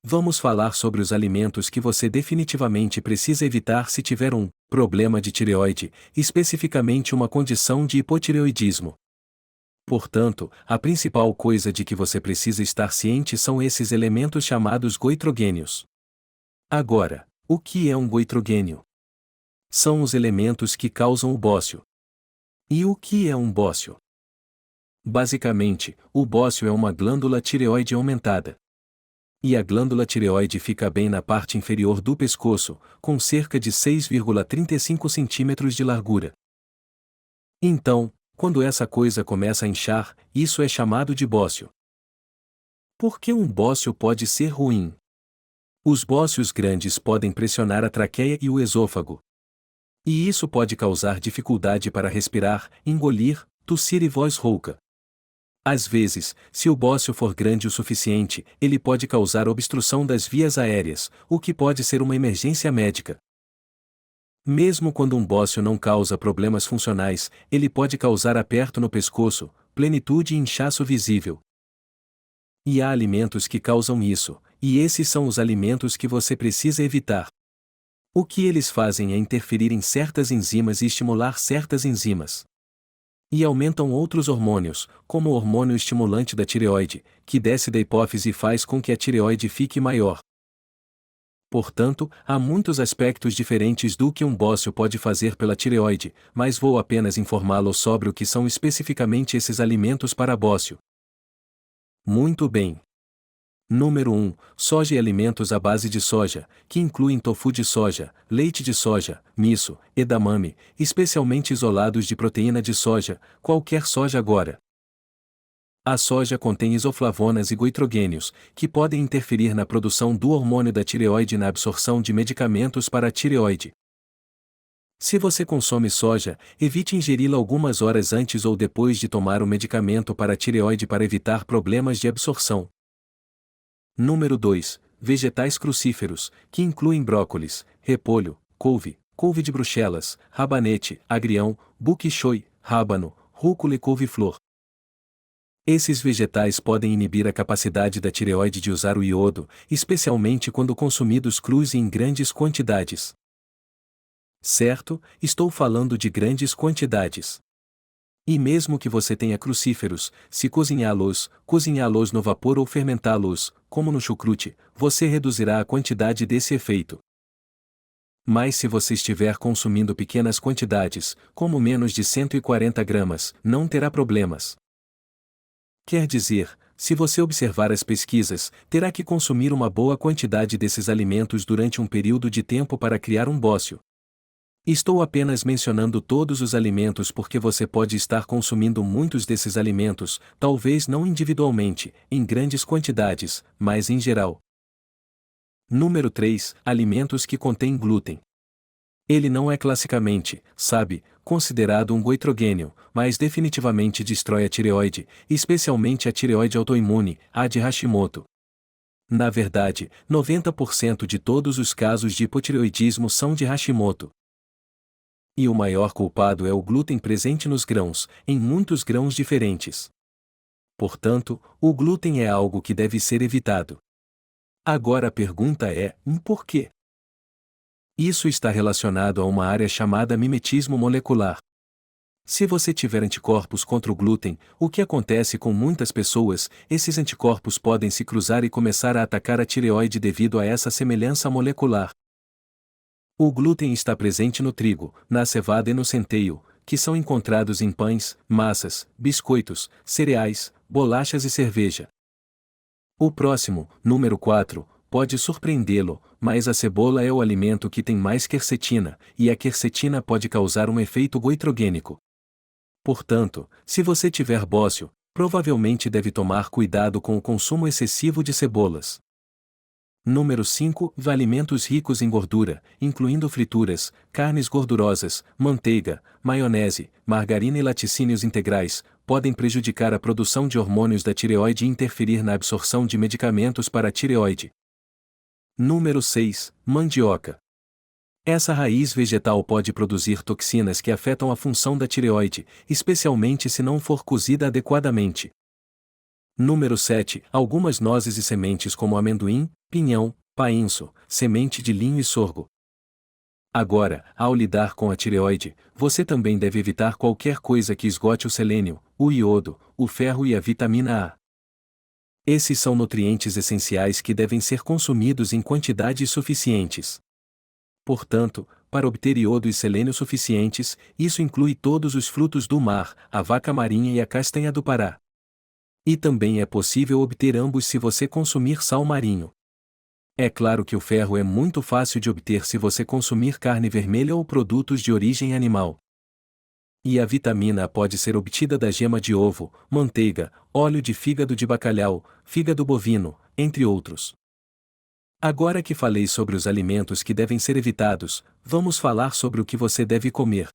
vamos falar sobre os alimentos que você definitivamente precisa evitar se tiver um problema de tireoide, especificamente uma condição de hipotireoidismo. Portanto, a principal coisa de que você precisa estar ciente são esses elementos chamados goitrogênios. Agora, o que é um goitrogênio? São os elementos que causam o bócio. E o que é um bócio? Basicamente, o bócio é uma glândula tireoide aumentada. E a glândula tireoide fica bem na parte inferior do pescoço, com cerca de 6,35 centímetros de largura. Então, quando essa coisa começa a inchar, isso é chamado de bócio. Por que um bócio pode ser ruim? Os bócios grandes podem pressionar a traqueia e o esôfago. E isso pode causar dificuldade para respirar, engolir, tossir e voz rouca. Às vezes, se o bócio for grande o suficiente, ele pode causar obstrução das vias aéreas, o que pode ser uma emergência médica. Mesmo quando um bócio não causa problemas funcionais, ele pode causar aperto no pescoço, plenitude e inchaço visível. E há alimentos que causam isso, e esses são os alimentos que você precisa evitar. O que eles fazem é interferir em certas enzimas e estimular certas enzimas. E aumentam outros hormônios, como o hormônio estimulante da tireoide, que desce da hipófise e faz com que a tireoide fique maior. Portanto, há muitos aspectos diferentes do que um bócio pode fazer pela tireoide, mas vou apenas informá-lo sobre o que são especificamente esses alimentos para bócio. Muito bem. Número 1. Soja e alimentos à base de soja, que incluem tofu de soja, leite de soja, miso, edamame, especialmente isolados de proteína de soja, qualquer soja agora. A soja contém isoflavonas e goitrogênios, que podem interferir na produção do hormônio da tireoide e na absorção de medicamentos para a tireoide. Se você consome soja, evite ingeri-la algumas horas antes ou depois de tomar o medicamento para a tireoide para evitar problemas de absorção. Número 2. Vegetais crucíferos, que incluem brócolis, repolho, couve de Bruxelas, rabanete, agrião, bok choy, rábano, rúcula e couve-flor. Esses vegetais podem inibir a capacidade da tireoide de usar o iodo, especialmente quando consumidos crus e em grandes quantidades. Certo, estou falando de grandes quantidades. E mesmo que você tenha crucíferos, se cozinhá-los no vapor ou fermentá-los, como no chucrute, você reduzirá a quantidade desse efeito. Mas se você estiver consumindo pequenas quantidades, como menos de 140 gramas, não terá problemas. Quer dizer, se você observar as pesquisas, terá que consumir uma boa quantidade desses alimentos durante um período de tempo para criar um bócio. Estou apenas mencionando todos os alimentos porque você pode estar consumindo muitos desses alimentos, talvez não individualmente, em grandes quantidades, mas em geral. Número 3. Alimentos que contêm glúten. Ele não é classicamente, considerado um goitrogênio, mas definitivamente destrói a tireoide, especialmente a tireoide autoimune, a de Hashimoto. Na verdade, 90% de todos os casos de hipotireoidismo são de Hashimoto. E o maior culpado é o glúten presente nos grãos, em muitos grãos diferentes. Portanto, o glúten é algo que deve ser evitado. Agora a pergunta é, por quê? Isso está relacionado a uma área chamada mimetismo molecular. Se você tiver anticorpos contra o glúten, o que acontece com muitas pessoas, esses anticorpos podem se cruzar e começar a atacar a tireoide devido a essa semelhança molecular. O glúten está presente no trigo, na cevada e no centeio, que são encontrados em pães, massas, biscoitos, cereais, bolachas e cerveja. O próximo, número 4, pode surpreendê-lo, mas a cebola é o alimento que tem mais quercetina, e a quercetina pode causar um efeito goitrogênico. Portanto, se você tiver bócio, provavelmente deve tomar cuidado com o consumo excessivo de cebolas. Número 5. Alimentos ricos em gordura, incluindo frituras, carnes gordurosas, manteiga, maionese, margarina e laticínios integrais, podem prejudicar a produção de hormônios da tireoide e interferir na absorção de medicamentos para a tireoide. Número 6. Mandioca. Essa raiz vegetal pode produzir toxinas que afetam a função da tireoide, especialmente se não for cozida adequadamente. Número 7. Algumas nozes e sementes como amendoim, pinhão, painço, semente de linho e sorgo. Agora, ao lidar com a tireoide, você também deve evitar qualquer coisa que esgote o selênio, o iodo, o ferro e a vitamina A. Esses são nutrientes essenciais que devem ser consumidos em quantidades suficientes. Portanto, para obter iodo e selênio suficientes, isso inclui todos os frutos do mar, a vaca marinha e a castanha do Pará. E também é possível obter ambos se você consumir sal marinho. É claro que o ferro é muito fácil de obter se você consumir carne vermelha ou produtos de origem animal. E a vitamina A pode ser obtida da gema de ovo, manteiga, óleo de fígado de bacalhau, fígado bovino, entre outros. Agora que falei sobre os alimentos que devem ser evitados, vamos falar sobre o que você deve comer.